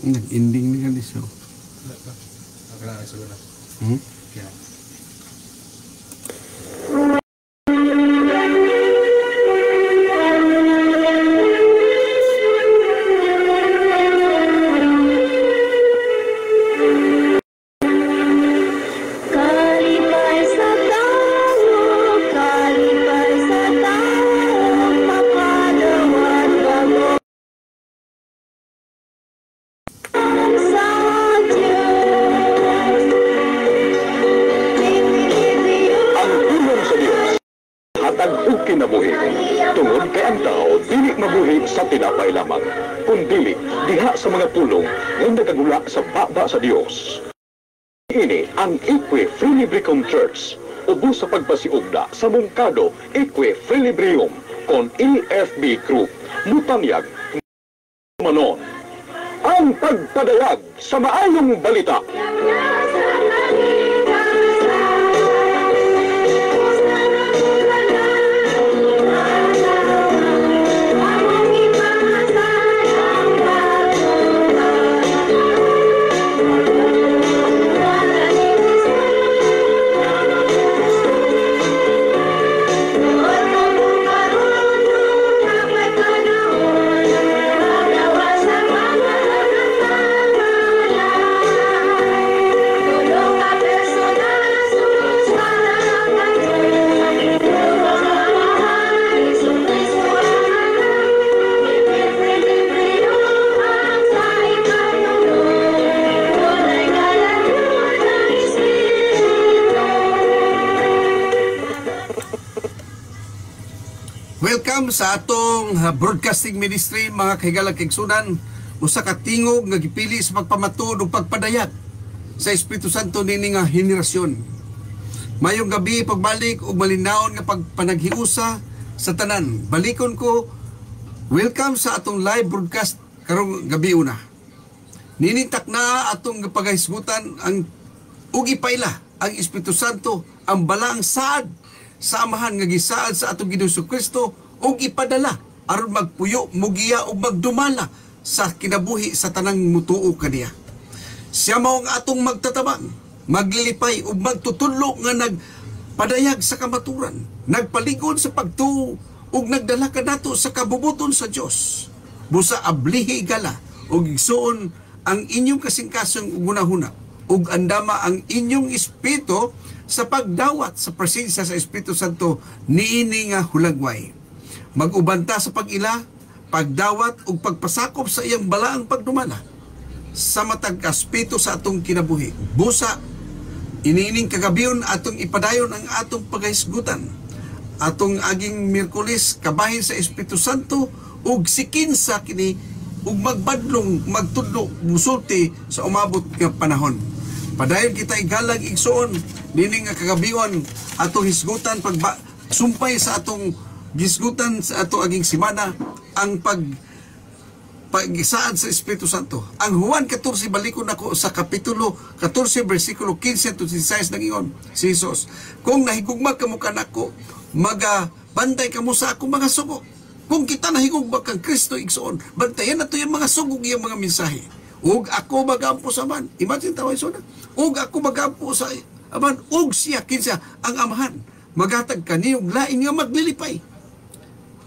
Nag-ending ni Kalis. Kailangan sa luna. Kaya. Sa mga pulong ng nagagula sa baba sa Diyos. Ini ang Equi Frilibricum Church, ubos sa pagpasiugda sa Mungkado Equi Frilibrium kon EFB Group, Mutanyag, Manon. Ang pagpadayag sa maayong balita. Welcome sa atong broadcasting ministry, mga kahigalang kaigsunan. Usa ka tingog nga gipili sa pagpamatud ug pagpadayag sa Espiritu Santo nini nga henerasyon. Mayong gabi pagbalik ug malinawon nga pagpanaghiusa sa tanan. Balikon ko, welcome sa atong live broadcast karong gabi una. Ninintak na atong pagahisgutan ang ug ipayla ang Espiritu Santo ang balang saad sa amahan nga gisaad sa atong Ginoong Kristo ug ipadala aron magpuyo, mugiya ug magdumala sa kinabuhi sa tanang mutuo kaniya. Siya mao ang atong magtatabang, maglilipay ug magtutudlo nga nagpadayag sa kamaturan, nagpaligod sa pagtuo ug nagdala kanato sa kabubuton sa Dios. Busa ablihi gala ug igsuon ang inyong kasingkasong gunahuna ug andama ang inyong espiritu sa pagdawat sa presensya sa Espiritu Santo niini nga hulagway. Magubanta sa pag-ila, pagdawat ug pagpasakop sa iyang balaang pagdumala sa matag espiritu sa atong kinabuhi. Busa iniining kagabion atong ipadayon ang atong pagahisgutan. Atong aging Miyerkules kabahin sa Espiritu Santo ug sikinsa kini ug magbadlong magtudlo musulti sa umabot nga panahon. Padayon kita igalag igsuon nini nga kagabion atong hisgutan sumpay sa atong gisgutan sa atong aging simana ang pagsaad sa Espiritu Santo. Ang Juan 14 balikon ako sa kapitulo 14 bersikulo 15 to 16 nangingon si Jesus, kung nahigugma kamo kanako, magabantay kamo sa akong mga sugo. Kung kita nahigugma kang Kristo igsuon, bantayan nato yung mga sugog iyang mga mensahe. Ug ako magampo sa man. Imagine taway so na. Ug ako magampo sa aman, ug siya kinsa ang amahan. Magatag kaniyo lain nga maglilipay.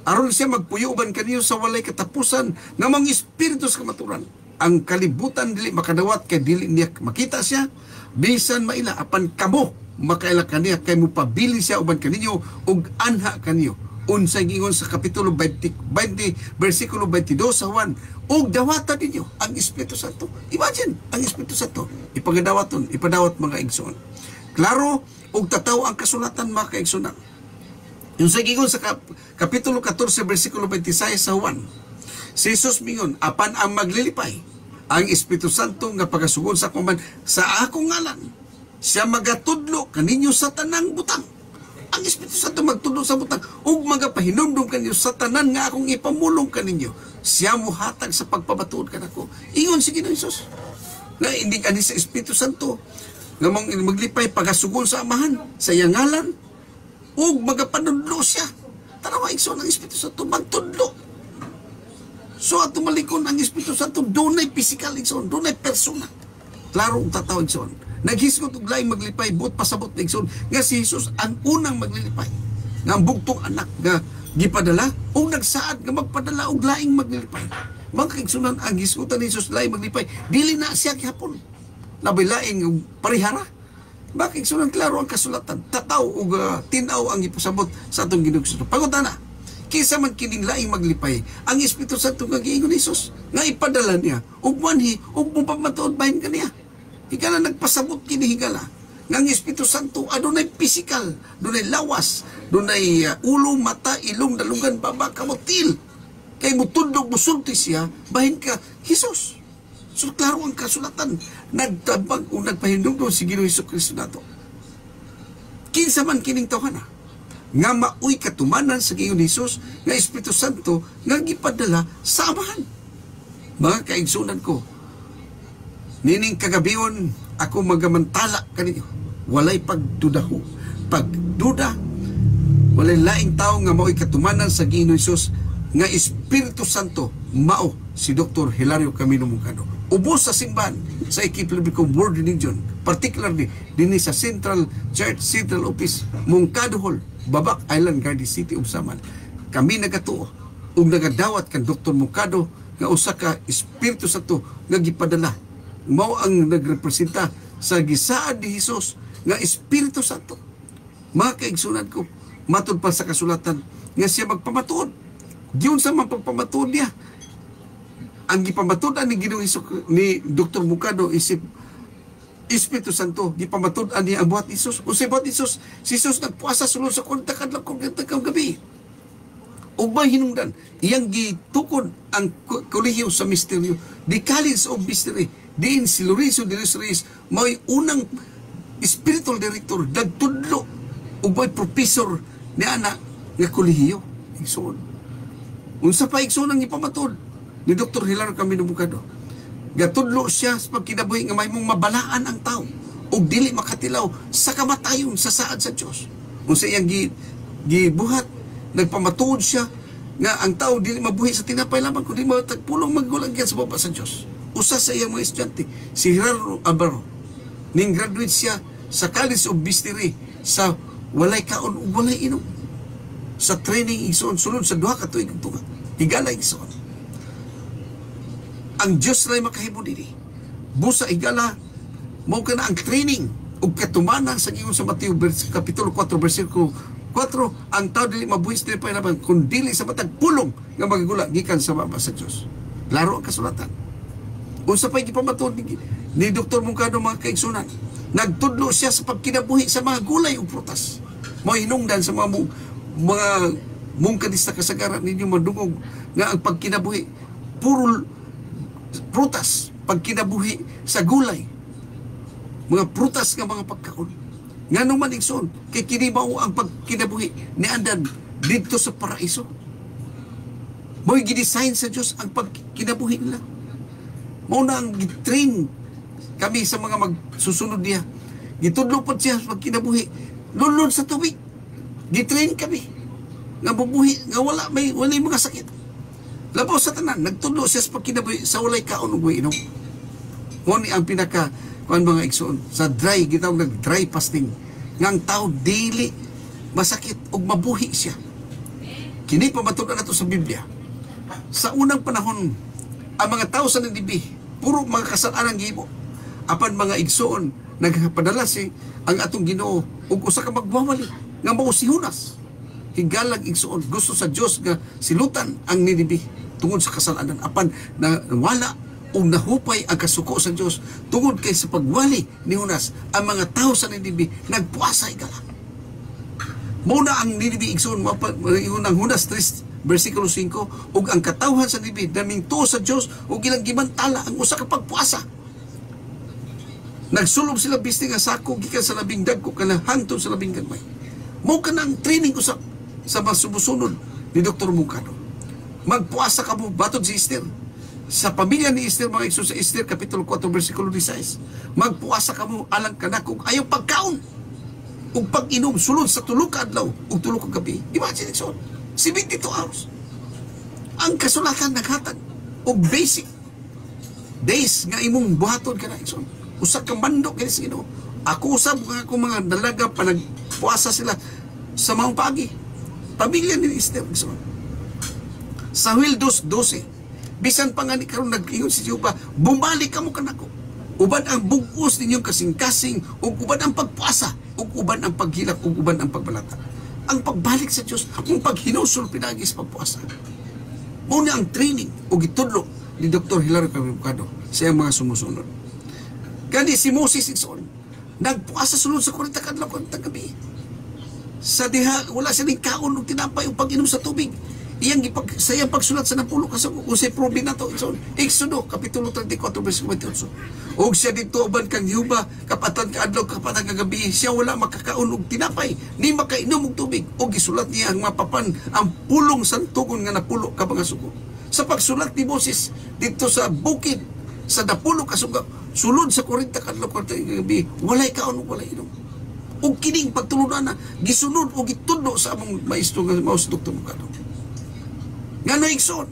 Aron siya magpuyuban kaniyo sa walay katapusan nga mga espiritu sa kamaturan. Ang kalibutan dili makadawat kay dili niya makita siya, bisan maila apan kamo makaila kaniya kay mupabili siya uban kaninyo ug anha kaniyo. Unsay gingon sa kapitulo 20 bersikulo 22 sa Juan, ug dawatan ninyo ang Espiritu Santo. Imagine, ang Espiritu Santo ipagadawaton, ipadawat mga igsoon. Klaro, ug tataw ang kasulatan mga kaigsunan. Yung sa gingon sa kapitulo 14 bersikulo 26 sa Juan, si Jesus mingon, apan ang maglilipay ang Espiritu Santo nga pagasugod sa kuman sa akong ngalan, siya magatudlo kaninyo sa tanang butang. Ang Espiritu Santo magtudlo sa butang ug magapahinumdum kaninyo sa tanan nga akong ipamulong kaninyo. Siya muhatag sa pagpabatuod kanako. Ingon si Ginoong Hesus na hindi ani sa Espiritu Santo nga maglipay pagasugod sa amahan sa iyang ngalan ug magapanudlo siya. Tanawa igsoon ang Espiritu Santo magtudlo So ato malikon ang Espiritu Santo, dunay physical igsoon, dunay persona. Klaro ang tatawag igsoon. Naghisgot og laing maglipay, but pasabot na igsoon nga si Jesus ang unang maglilipay. Nga ang bugtong anak nga gipadala o nagsaad nga magpadala og laing maglilipay. Mga kaigsunan, ang hisgutan ni Jesus laing maglipay, dili na siya gihapon. Labay laing parihara. Mga kaigsunan, klaro ang kasulatan. Tataw o tinaw ang ipasabot sa atong Ginoo. Pagutana, kisa man kining laing maglipay, ang Espiritu Santo nga giingon ni Jesus, nga ipadala niya, ug manhi, ug mapamatuod bahin kaniya. Higala nagpasabot kini higala. Nga ang Espiritu Santo, adunay physical, dunay lawas, dunay ulo, mata, ilong, dalungan, baba, kamotil. Kay mutundog, musulti siya, bahin ka, Jesus. So, klaro ang kasulatan. Nagtabag o nagpahindugdo si Ginoong Jesucristo nato. Kinsa man kining tawhana, nga maoy katumanan sa Ginoong Jesus, nga Espiritu Santo, nga gipadala sa Amahan. Mga kaigsunan ko, nining kagabion, ako magamantala kaninyo. Walay pagdudaho. Pagduda, walay laing tao nga mao'y katumanan sa Ginoong Jesus nga Espiritu Santo mao si Dr. Hilario Camino Moncado. Ubos sa simbahan sa Equipublicum World Religion, particularly din sa Central Church, Central Office, Moncado Hall, Babac Island, Garden City, Saman. Kami nagatuo ug nagadawat kan Dr. Moncado nga usa ka Espiritu Santo nga gipadala. Mao ang nagrepresenta sa gisaad ni Jesus nga Espiritu Santo. Mga kaigsunan ko, matod pa sa kasulatan nga siya magpamatuod. Diyon sa mga pagpamatuod niya, ang gipamatudan ni Ginoong ni Dr. Moncado isip Espiritu Santo, gipamatudan niya ang buhat Isus. O sa buhat Isus, si Jesus nagpuasa sulod sa kontakad lang kung gabi. O may hinungdan, iyang gitukod ang kolehiyo sa misteryo, the College of Mystery, diin si Lorenzo de los Reyes, may unang spiritual director, nagtudlo, o may professor ni anak nga kolehiyo. Igsoon. Unsa pa igsoon ang ipamatod ni Dr. Hilario Camino Moncado. Gatudlo siya sa pagkinabuhi nga may mong mabalaan ang tao o dili makatilaw sa kamatayon sa saad sa Diyos. Unsa iyang gibuhat, nagpamatuod siya nga ang tao dili mabuhi sa tinapay lamang kundi matagpulong maggulagyan sa baba sa Diyos. Usa sa iyang mga estudyante, si Gerardo Alvaro, ning graduate siya sa College of Mystery sa walay kaon o walay inom. Sa training igsoon sulod sa duha ka tuig ug tuga. Higala igsoon. Ang Diyos na makahimo dili. Busa higala mao kana ang training ug katumanan sa giingon sa Mateo kapitulo 4 bersikulo 4, ang tao dili mabuhis dili pa naman kun dili sa matag pulong nga magagula gikan sa baba sa Dios. Klaro ang kasulatan. Unsa pay gipamatud ni Dr. Moncado mga kaigsunan, nagtudlo siya sa pagkinabuhi sa mga gulay ug prutas. Mao hinungdan sa mga mungkadista kasagaran ninyo madungog nga ang pagkinabuhi puro prutas, pagkinabuhi sa gulay, mga prutas nga mga pagkaon. Nga naman igsoon, kay kinibaw ang pagkinabuhi ni Andan dito sa paraiso. Mo'y gidesign sa Diyos ang pagkinabuhi nila. Mao na ang gitrain kami sa mga magsusunod niya. Gitudlo pa siya sa pagkinabuhi. Lulod sa tubig. Gitrain kami. Nga bubuhi, nga walay mga sakit. Labaw sa tanan, nagtudlo siya sa pagkinabuhi sa walay kaon ug inom. Mao ni ang pinaka kuan mga igsoon sa dry, gitawag nag dry fasting. Nga ang tao dili masakit ug mabuhi siya. Kini pamatudan nato sa Biblia. Sa unang panahon, ang mga tao sa Ninibe, puro mga kasalanan gibo. Apan mga igsoon, nagpadala si ang atong Ginoo ug usa ka magwawali nga mao si Jonas. Higalag igsoon, gusto sa Dios nga silutan ang Ninibe tungod sa kasalanan. Apan na wala o nahupay ang kasuko sa Dios tungod kay sa pagwali ni Jonas, ang mga tao sa Ninibe nagpuasa higala. Muna ang Ninibe igsoon, ang Jonas 3 versikulo 5, ug ang katawhan sa Ninibe naming tuo sa Dios ug ilang gimantala ang usa ka pagpuasa. Nagsulob sila bisti nga sako gikan sa labing dagko kana hangtod sa labing gagmay. Mao ka ng training usap sa masumusunod ni Dr. Moncado. Magpuasa ka mo batod si Esther. Sa pamilya ni Esther, mga igsoon sa Esther kapitulo 4 versikulo 16, magpuasa ka mo alang kanakong ayaw pagkaon ug pag-inom sulod sa tulo ka adlaw ug tulo ka gabi. Imagine igsoon, 72 hours. Ang kasulatan naghatag o basic days nga imong buhaton ka na igsoon. Usa ka mandok kini sa Ginoo. Ako usab nga ako mga dalaga pa nagpuasa sila sa maong pagi. Pamilya ni Esther igsoon. Sa Will 2:12, bisan pa nga ni karon nag-ingon si Jehovah, bumalik kamo kanako. Uban ang bugos ninyong kasing-kasing, ug uban ang pagpuasa, ug uban ang paghilak, ug uban ang pagbalata. Ang pagbalik sa Dios, ang paghinusol pinagi sa pagpuasa. Muna ang training o gitudlo ni Dr. Hilario Cabocado sa iyang mga sumusunod. Kani si Moses igsoon, nagpuasa sulod sa 40 kadlaw kag gabi. Sa diha wala siya ning kaon ug tinapay ug pag-inom sa tubig. Iyang sa iyang pagsulat sa 10 kasug usay problem nato igsoon. Exodo kapitulo 34 bersikulo 28. Og siya dito uban kang Yuba kapatan kaadlaw kapatan kagabi siya wala makakaon og tinapay ni makainom og tubig og gisulat niya ang mapapan ang pulong santugon nga napulo ka mga sugo. Sa pagsulat ni Moses dito sa bukid sa napulo ka sugo sulod sa 40 kadlaw kagabi walay kaon ug walay inom. Og kining pagtulunan na gisunod og gitudlo sa among maestro nga Maus Dr. Cabocado. Ngano igsoon?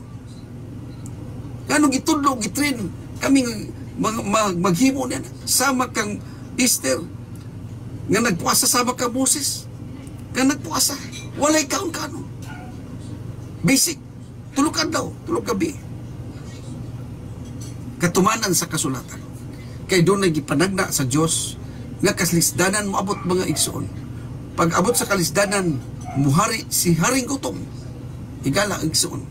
Ngano gitudlo gitrain kami maghimo niya sama kang Esther nga nagpuasa sama kang Moses nga nagpuasa walay kaon kano basic tulog adlaw tulog gabi katumanan sa kasulatan kay doon na gipanagda sa Dios nga kaslisdanan moabot mga igsoon. Pag abot sa kalisdanan muhari si haring gutom igala igsoon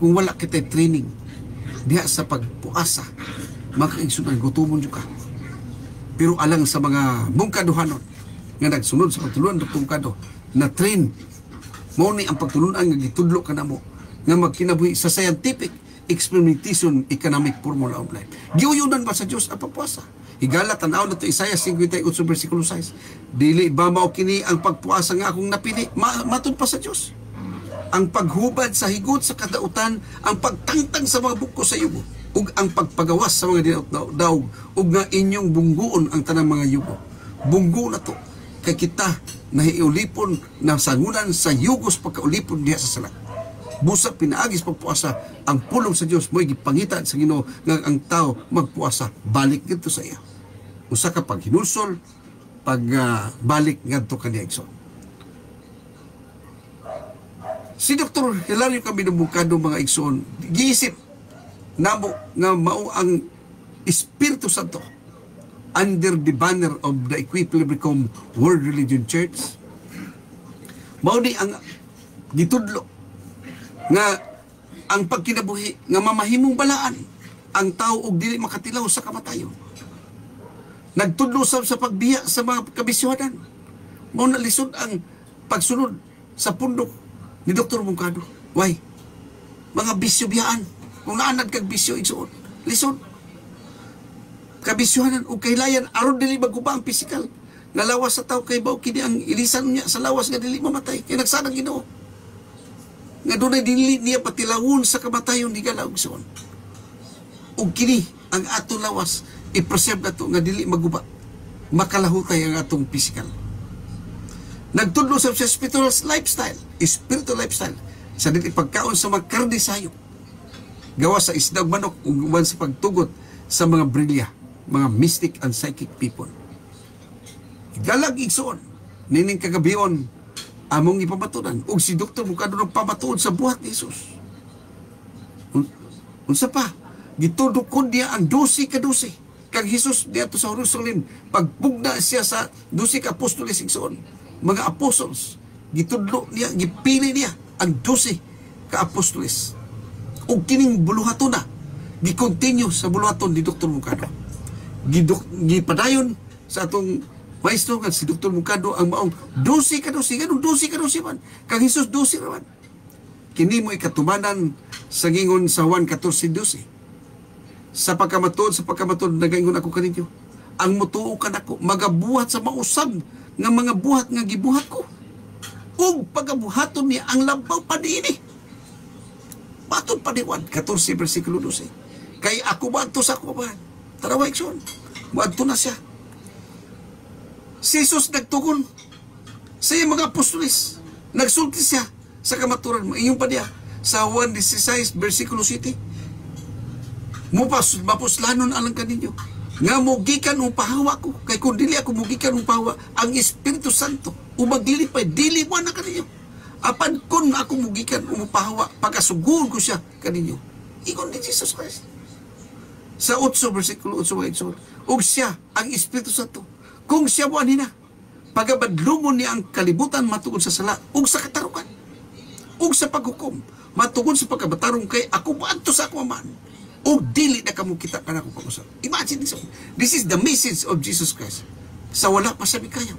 kung wala kita training diha sa pagpuasa makaigsunan gutomon jud ka. Pero alang sa mga bungkaduhanon nga nagsunod sa pagtuluan Dr. Cabocado na train mao ni ang pagtulunan nga gitudlo kanamo nga magkinabuhi sa scientific experimentation economic formula of life. Giuyunan ba sa Dios ang pagpuasa? Higala tanaw na to Isaiah 58 bersikulo 6. Dili ba mao kini ang pagpuasa nga akong napili? Matud pa sa Dios. Ang paghubad sa higot sa kadautan, ang pagtangtang sa mga buko sa yugo, ug ang pagpagawas sa mga daog, ug nga inyong bungguon ang tanang mga yugo. Bunggo na to kay kita nahiulipon na sangunan sa yugos pagkaulipon diha sa sala. Busa pinaagis pagpuasa ang pulong sa Dios mo'y gipangita sa Ginoo nga ang tao magpuasa balik dito sa iya. Usa ka paghinulsol balik ngadto kaniya igsoon. Si Dr. Hilario Cabocado mga igsoon giisip namo nga mao ang Espiritu Santo under the banner of the Equiplibicum World Religion Church. Mao ni ang gitudlo nga ang pagkinabuhi nga mamahimong balaan ang tao og dili makatilaw sa kamatayon. Nagtudlo sa pagbiya sa mga kabisyohan. Mao na lisod ang pagsunod sa pundok ni Dr. Cabocado. Why? Mga bisyo biyaan. Kung naanad kag bisyo igsoon, lisod. Kabisyohanan o kailayan aron dili maguba ang pisikal. Nga lawas sa tao kay bao kini ang ilisan niya sa lawas nga dili mamatay. Kay nagsanang Ginoo. Nga dunay dili niya patilawon sa kamatayon ni galaw igsoon. Ug kini ang ato lawas i-preserve nato nga dili maguba. Makalahutay ang atong pisikal. Nagtudlo sa spiritual lifestyle sa dili pagkaon sa mga karne sayop. Gawa sa isda ug manok ug uban sa pagtugot sa mga brilya, mga mystic and psychic people. Galag igsoon nining kagabion among ipamatudan ug si Dr. Cabocado nang pamatuod sa buhat ni Jesus. Unsa pa gitudukon niya ang 12 ka 12 kag Jesus diyadto sa Jerusalem pagpugna siya sa 12 ka apostoles igsoon. Mga apostles gitudlo niya gipili niya ang 12 ka apostoles. Ug kining buluhaton na gi-continue sa buluhaton ni Dr. Cabocado. Gipadayon sa atong maestro nga si Dr. Cabocado ang maong 12 ka 12 ganun 12 ka 12 man kang Jesus 12 raman. Kini mo ikatumanan sa gingon sa Juan 14:12. Sa pagkamatod nagaingon ako kaninyo, ang mutuo ka nako magabuhat sa mausab nga mga buhat nga gibuhat ko. Ug pagabuhaton niya ang labaw pa niini. Matod pa ni Juan 14 bersikulo 12. Kay ako baadto sa ako ba? Tarawa ikson. Baadto na siya. Si Jesus nagtugon sa iyang mga apostoles. Nagsulti siya sa kamaturan mo. Iyong pa niya sa Juan 16 bersikulo 7. Mapuslanon alang kaninyo. Nga mugikan upahawa ko. Kay kung dili ako mugikan upahawa, ang Espiritu Santo, umaglilipay, dili mo na kaninyo. Apan kun ako mugikan upahawa, pagkasugun ko siya kaninyo. Ikon ni Jesus Christ. Sa 8, versikulo 8, mga igsoon. Og siya, ang Espiritu Santo, kung siya mo anina, pagabadlumon niya ang kalibutan matungod sa sala, ug sa katarukan, ug sa paghukom, matungod sa pagkabatarong kay ako maadto sa ako aman, ug dili na kamo kita ka na akong pag-usap. Imagine this is the message of Jesus Christ. Sa wala pa sabi kayo,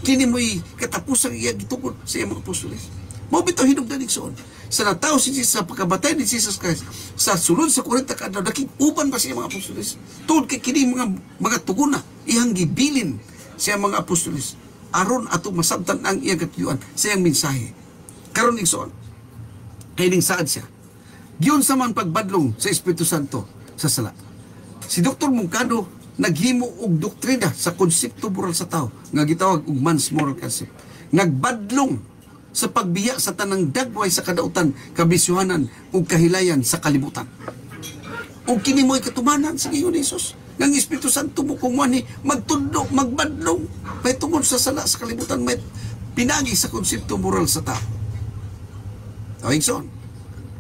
kini mo'y katapusang iya gitungod sa iyang mga apostoles. Mao bitaw hinungdan igsoon. Sa nataw si Jesus, sa pagkabatay ni Jesus Christ, sa sulod sa 40 ka adlaw, nakig-uban pa siya mga apostoles. Tungod kay kini mga tuguna, ihang gibilin siya mga apostoles. Aron ato masabtan ang iyang katuyuan sa iyang mensahe. Karon igsoon, kaining saad siya. Giyon sa man pagbadlong sa Espiritu Santo sa sala. Si Dr. Mungkado naghimo og doktrina sa konsepto moral sa tao nga gitawag og man's moral concept. Nagbadlong sa pagbiya sa tanang dagway sa kadautan, kabisyuhanan ug kahilayan sa kalibutan. Ug kini mo'y katumanan sa Giyon Jesus. Ng Espiritu Santo mo kumuha magtudlo, magbadlong, may tungod sa sala sa kalibutan, may pinagi sa konsepto moral sa tao. Igsoon,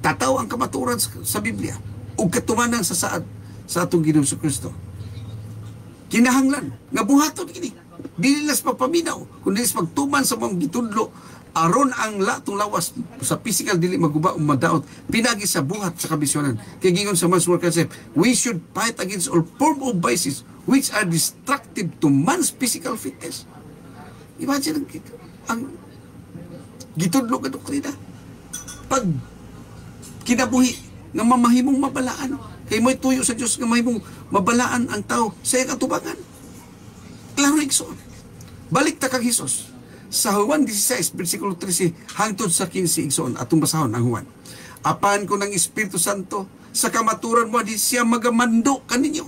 tataw ang kamaturan sa Biblia ug katumanan sa saad sa atong Ginoong Kristo. Kinahanglan nga buhaton kini. Dili nas pagpaminaw, kundi pagtuman sa mga gitudlo aron ang latong lawas sa physical dili maguba o madaot pinagi sa buhat sa kabisyonan. Kay gingon sa man's moral concept, we should fight against all form of vices which are destructive to man's physical fitness. Imagine ang gitudlo ka doktrina. Pag kinabuhi nga mamahimong mabalaan, kay mo'y tuyo sa Diyos nga mahimong mabalaan ang tao sa iyang katubangan. Klaro igsoon. Balik ta kang Hesus. Sa Juan 16, versikulo 13, hangtod sa 15 igsoon, atong basahon ang Juan. Apan ko ng Espiritu Santo, sa kamaturan mo, di siya magamando kaninyo.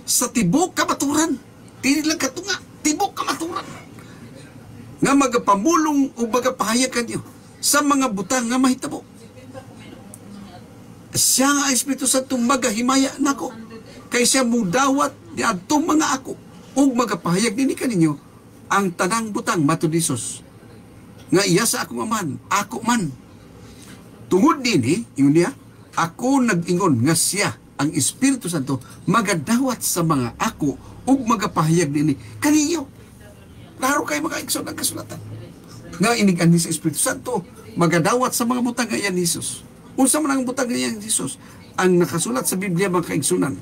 Sa tibok kamaturan, dili lang katunga, tibok kamaturan. Nga magapamulong o magapahayag kanyo sa mga butang nga mahitabo. Siya nga Espiritu Santo magahimaya nako. Kay siya mudawat ni atong mga ako ug magapahayag nini kaninyo ang tanang butang matud Jesus. Nga iya sa akong aman, ako man. Tungod dinhi, yun niya, ako nag-ingon nga siya, ang Espiritu Santo, magadawat sa mga ako ug magapahayag nini kaninyo. Klaro kay mga igsoon ang kasulatan. Nga inigan ni sa Espiritu Santo, magadawat sa mga butang nga iyan Jesus. Unsa man ang butang nga iyan Jesus? Ang nakasulat sa Biblia mga kaigsunan.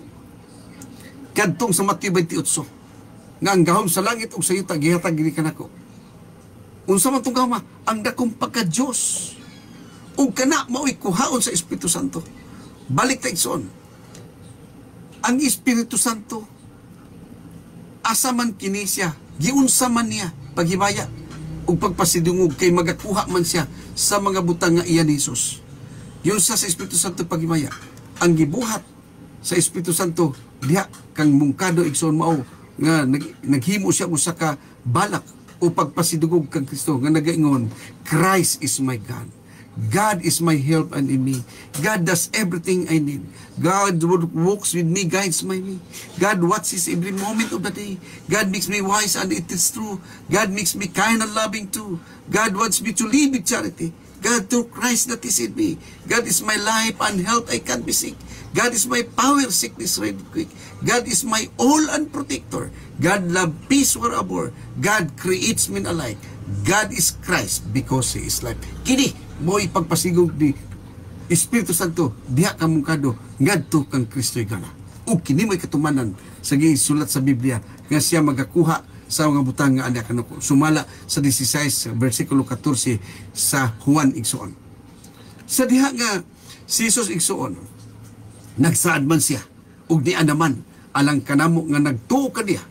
Kadtong sa Mateo 28, nga ang gahom sa langit ug sa yuta gihatag gini kanako. Unsa man tong gahom? Ang dakong pagka-Dios. Ug kana mao'y kuhaon sa Espiritu Santo. Balik ta igsoon. Ang Espiritu Santo asa man kini siya, giunsa man niya paghimaya ug pagpasidungog kay magakuha man siya sa mga butang nga iyan ni Jesus. Yun sa Espiritu Santo paghimaya. Ang gibuhat sa Espiritu Santo diha kang Mungkado igsoon mao nga naghimo siya usa ka balak o pagpasidugog kang Kristo nga nagaingon, Christ is my God. God is my help and in me. God does everything I need. God walks with me, guides my me. God watches every moment of the day. God makes me wise and it is true. God makes me kind and loving too. God wants me to live with charity. God through Christ that is in me. God is my life and health I can't be sick. God is my power, sickness ready quick. God is my all and protector. God love peace or abhor. God creates men alike. God is Christ because He is life. Kini mo'y pagpasigog ni Espiritu Santo diha ka Mungkado ngadto kang Kristo'y gana. O kini mo'y katumanan sa gisulat sa Biblia nga siya magakuha sa mga butang nga anak kanako. Sumala sa 16 versikulo 14 sa Juan igsoon. Sa diha nga si Jesus igsoon, nagsaad man siya ug ni anaman alang kanamo nga nagtuo ka diha.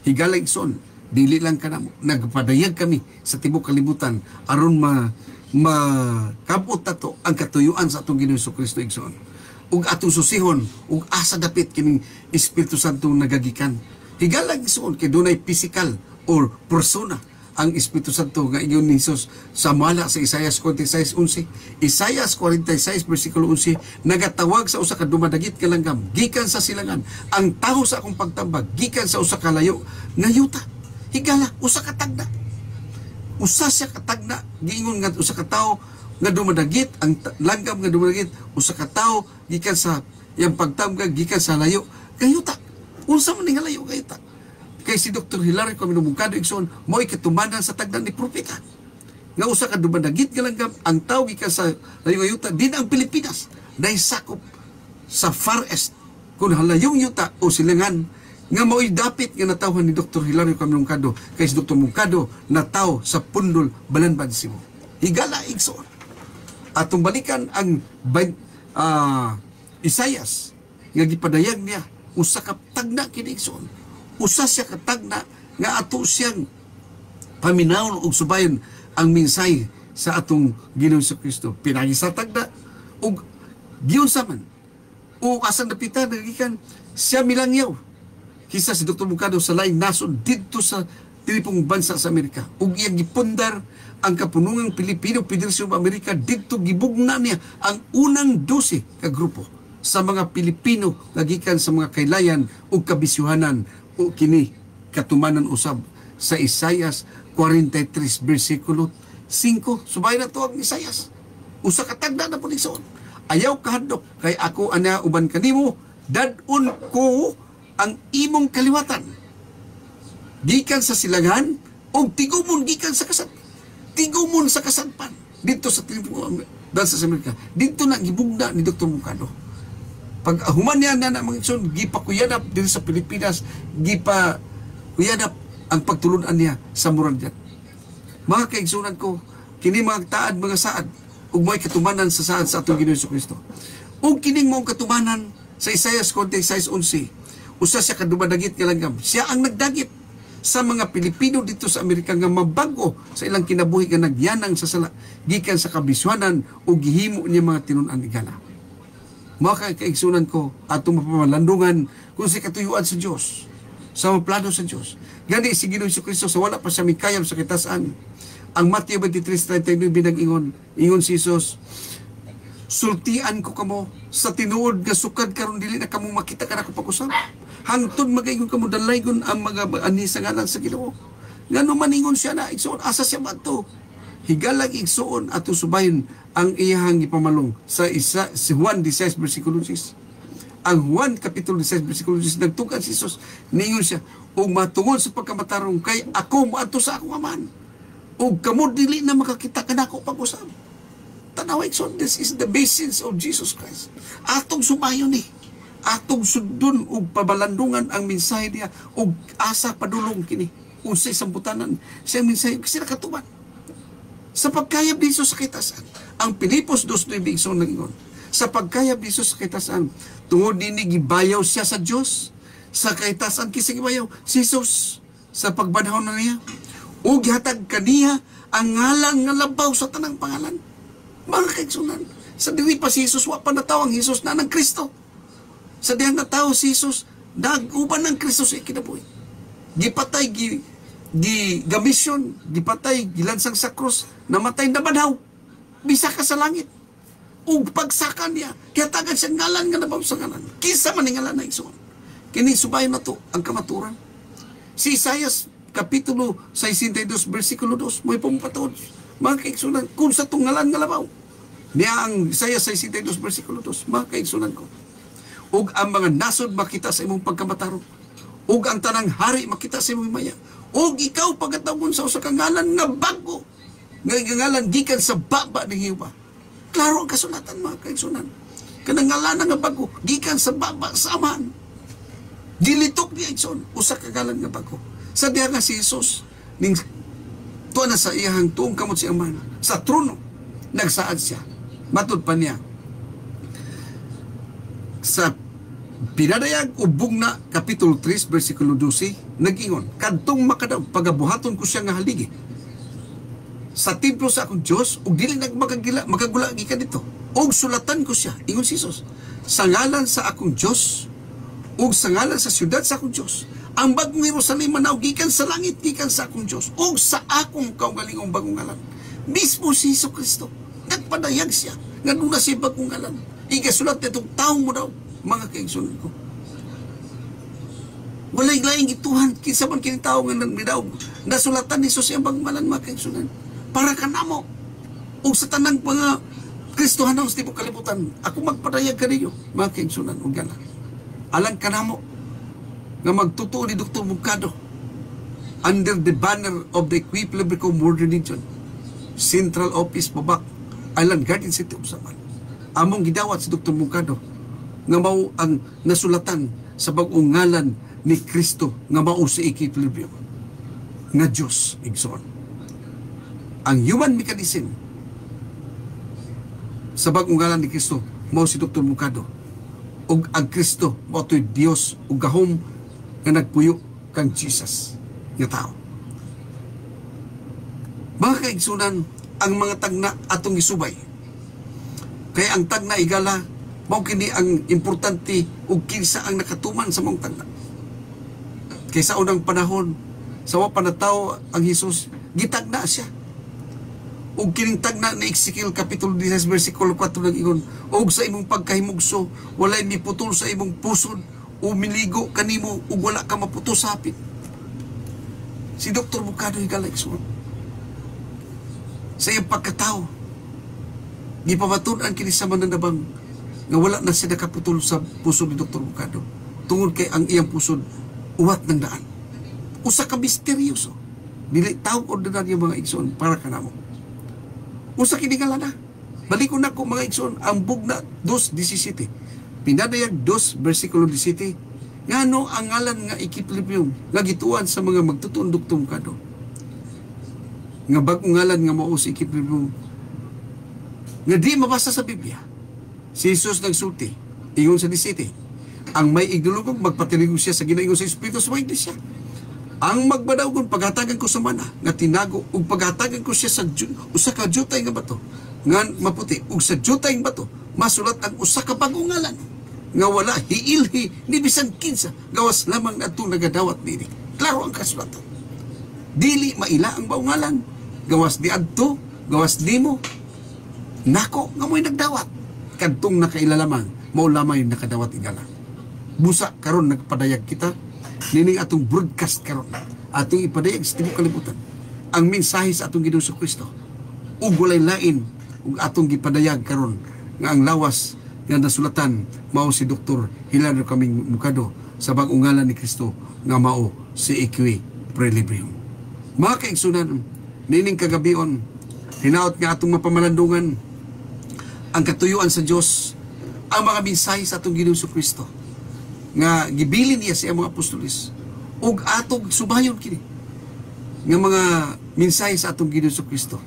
Higala igsoon, dili lang kanamo, nagpadayag kami sa tibuok kalibutan aron makabot nato ang katuyuan sa atong Ginoong Kristo igsoon. Ug atong susihon ug asa dapit kining Espiritu Santo nagagikan. Higala igsoon kay dunay physical or persona ang Espiritu Santo nga ingon ni Jesus sa mala sa Isaias 46:11. Isaias 46 versikulo 11, nagatawag sa usa ka dumadagit nga langgam gikan sa silangan, ang taho sa akong pagtambag gikan sa usa ka layo nga yuta. Higala usa ka tagna. Usa siya ka tagna, giingon nga usa ka tawo nga dumadagit, ang langgam nga dumadagit, usa ka tawo gikan sa yang pagtambag gikan sa layo nga yuta. Unsa man nga layo nga yuta? Kay si Dr. Hilario Camino Moncado igsoon mo'y katumanan sa tagdan ni propeta. Nga usa ka dumadagit nga langgam, ang tawo gikan sa layong yuta, din ang Pilipinas naisakop sa Far East kun halayong yuta o silangan nga mo'y dapit nga natawhan ni Dr. Hilario Camino Moncado. Kay si Dr. Moncado nataw sa Pundol, Balanban, Cebu. Higala igsoon. Atong balikan ang Isaias nga gipadayag niya usa ka tagna kini igsoon. Usa siya katagna nga ato siyang paminawon og subayon ang minsay sa atong Ginoong Kristo. Pinagi sa tagna og giunsaman o asang napitan nagikan siya milangyaw kisa si Dr. Moncado sa laing nasod didto sa tilipong bansa sa Amerika. Ug iyang gipundar ang kapunungang Pilipino Federasyon of Amerika didto gibugna niya ang unang 12 ka grupo sa mga Pilipino nagikan sa mga kailayan ug kabisyuhanan o kini katumanan usab sa Isaias 43 versikulo 5. Subay na to ang Isaias. Usa ka tagna na po nigsoon. Ayaw kahadlok kay ako ana uban kanimo, dadun ko ang imong kaliwatan. Gikan sa silangan o tigumon gikan sa kasad. Tigumon sa kasadpan dito sa bansa sa Amerika. Dito na gibugna ni Dr. Moncado. Pag human niya na mga igsoon, gipakuyanap din sa Pilipinas, gipakuyanap ang pagtulunan niya sa moralidad. Mga kaigsunan ko, kini mga taad, mga saad, ug may katumanan sa saad sa atong Ginoong Kristo. Ug kining mong katumanan sa Isaias 46:11, usa siya kadumadagit nga langgam. Siya ang nagdagit sa mga Pilipino dito sa Amerika nga mabago sa ilang kinabuhi nga nagyanang sa sala, gikan sa kabiswanan o gihimo niya mga tinun-an igala. Mga kaigsunan ko, atong mapamalandungan kung si katuyuan sa Diyos, sa mga plano sa Diyos. Gani si Ginoong Kristo sa wala pa siya mikayam sa kitasan. Ang Matthew 23:39 binag-ingon, ingon si Jesus, sultian ko kamo sa tinuod nga sukad karon dili na kamo makita kanako pag-usab. Hangtod magaingon kamo dalaygon ang mga ani sa ngalan sa Ginoo. Ngano man ingon siya na igsoon asa siya madto. Higalag igsoon ato subayon ang iyahang ipamalong sa si Juan 16 versikulo 6. Ang Juan kapitulo 16 versikulo 6 nagtugan si Jesus, ningon siya, ug matungod sa pagkamatarong kay ako moadto sa akong Aman. Ug kamo dili na makakita kanako pag-usab. Tanaw igsoon, this is the basis of Jesus Christ. Atong sumayon ni, atong sudon ug pabalandungan ang mensahe niya ug asa padulong kini. Unsay sambutanan sa mensahe kasi nakatuman. Sa pagkayab ni Jesus sa kitasan, ang Pilipos 2:9 igsoon nangingon, sa pagkayab ni Jesus sa kitasan, tungod dini gibayaw siya sa Dios, sa kaitasan kising gibayaw si Jesus sa pagbanhaw na niya, ug gihatag kaniya ang ngalan nga labaw sa tanang pangalan. Mga kaigsunan, sa dili pa si Jesus wa pa natawag Jesus na ng Kristo. Sa dihang natawo si Jesus, nag-uban ng Kristo sa kinabuhi. Gipatay gamisyon, gipatay, gilansang sa krus, namatay na banhaw, bisa ka sa langit. Ug pagsakan niya, kaya tagan siya ngalan nga nabaw sa ngalan. Kisa man ngalan na igsoon. Kini subay na to ang kamaturan. Si Isaias kapitulo 62 versikulo 2, may pumapatod. Mga kaigsunan, kung sa itong ngalan nga labaw. Niya ang Isaias 62 versikulo 2, mga kaigsunan ko. Ug ang mga nasod makita sa imong pagkamatarong. Ug ang tanang hari makita sa imong maya. Ug ikaw pagkatawgon sa usa ka ngalan nga bago. Nga ngalan gikan sa baba ni Hiwa. Klaro ang kasulatan, mga kaigsunan. Kanang ngalan nga bago gikan sa baba sa Amahan. Gilitok ni igsoon usa ka ngalan nga bago. Sa diha nga si Jesus ning tuwa na sa iyang tuong kamot si Amahan sa trono nagsaad siya. Matud pa niya sa pinadayag ubog na kapitulo 3 versikulo 12 nag-ingon, kadtong makadaw pagabuhaton ko siya nga haligi sa templo sa akong Dios ug dili magagula gikan dito ug sulatan ko siya, ingon si Jesus, sa ngalan sa akong Dios ug sa ngalan sa syudad sa akong Dios Ang bagong Jerusalem manaw gikan sa langit, gikan sa akong Dios, ug sa akong kaugalingong bagong ngalan. Mismo si Jesucristo nagpadayag siya nga duna siya bagong ngalan. Igasulat nitong taong mo daw, mga kaigsunan ko. Walay laing ituhan kinsa man kini tawo nga nagbidaw. Nasulatan ni Jesus ang bagong ngalan, mga kaigsunan. Para kanamo ug sa tanang mga Kristohanon sa tibok kalibutan, ako magpadayag kaninyo, mga kaigsunan ug gana. Alang kanamo nga magtutuo ni Dr. Mercado under the banner of the Equilibrium World Religion, Central Office, Babak, Island Garden City of Saman. Among gidawat si Dr. Mercado nga mao ang nasulatan sa bagong ngalan ni Kristo nga mao si Equilibrium nga Diyos igsoon. Ang human mechanism sa bagong ngalan ni Kristo mao si Dr. Mercado, ug ang Kristo mao to'y Dios ug gahom nga nagpuyo kang Jesus nga tao. Mga kaigsunan, ang mga tagna atong isubay. Kaya ang tagna igala, mao kini ang importante ug kinsa ang nakatuman sa mong tagna. Kaya sa unang panahon, sa wa panataw ang Hesus, gitagna siya. Ug kining tagna na Ezekiel Kapitulo 16 versikulo 4 nag-ingon, ug sa imong pagkahimugso, walay miputol sa imong pusod, o miligo kanimo ug wala ka maputos sa hapit. Si Dr. Mercado higala igsoon. Sa iyang pagkatao, gipabatunan kini sa mananabang nga wala na siya nakaputol sa puso ni Dr. Mercado. Tungod kay ang iyang pusod uwat ng daan. Usa ka misteryoso. Dili taong ordinaryo mga igsoon para kanamo. Usa kini nga lana. Balikon na ko mga igsoon ang bugna 2:17. Pinadayag 2 versikulo 17. Ngano ang ngalan nga Equilibrium nga gituan sa mga magtutuon Dr. Mercado. Nga bagong ngalan nga mao si Equilibrium nga di mabasa sa Biblia. Si Jesus nagsulti, ingon sa 17, ang may igdulugog magpatiligog siya sa ginaingon sa Espiritu sa mga iglesia. Ang magbadaw kung paghatagan ko sa mana nga tinago ug paghatagan ko siya sa usa ka jutay nga bato nga maputi ug sa jutay nga bato masulat ang usa ka bagong ngalan nga wala hiilhi ni bisan kinsa gawas lamang atong nagadawat nini. Klaro ang kasulatan. Dili maila ang bagong ngalan gawas di adto, gawas nimo nako nga mo'y nagdawat. Kadtong nakailalamang mao lamang yung nakadawat igala. Busa karon nagpadayag kita nining atong broadcast karon. Atong ipadayag sa tibok kalibutan ang mensahe sa atong Ginoong Kristo. Ug walay lain ug atong gipadayag karon nga ang lawas nga nasulatan mao si Dr. Hilario Caming Mercado sa bagong ngalan ni Kristo nga mao si Equilibrium. Mga kaigsunan, nining kagabion hinaot nga atong mapamalandungan ang katuyuan sa Dios, ang mga mensahe sa atong Ginoong Kristo nga gibilin niya sa mga apostoles ug atong subayon kini nga mga mensahe sa atong Ginoong Kristo.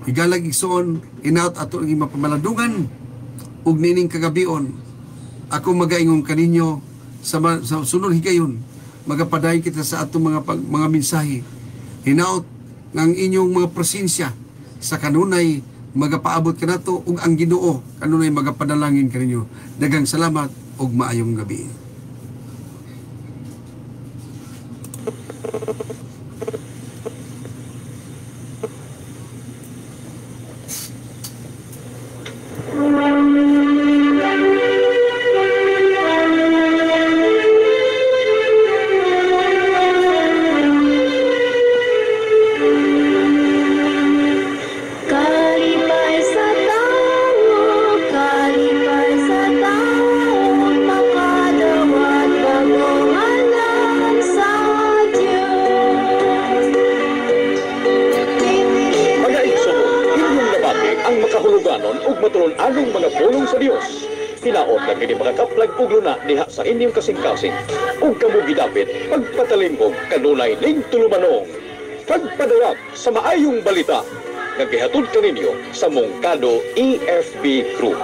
Higalag igsoon hinaot ato ang mapamalandungan ug nining kagabion ako magaingon kaninyo sa sunod higayon magapadayon kita sa atong mga mensahe hinaot ng inyong mga presensya sa kanunay magapaabot kanato ug ang Ginoo kanunay magapadalangin kaninyo. Daghang salamat ug maayong gabi. Anong mga pulong sa Dios hinaot nga kini makakaplag og luna diha sa inyong kasing-kasing ug kamo gidapit pagpatalim og kanunay ning tulumanong pagpadayag sa maayong balita nga gihatod kaninyo sa Mercado EFB Group.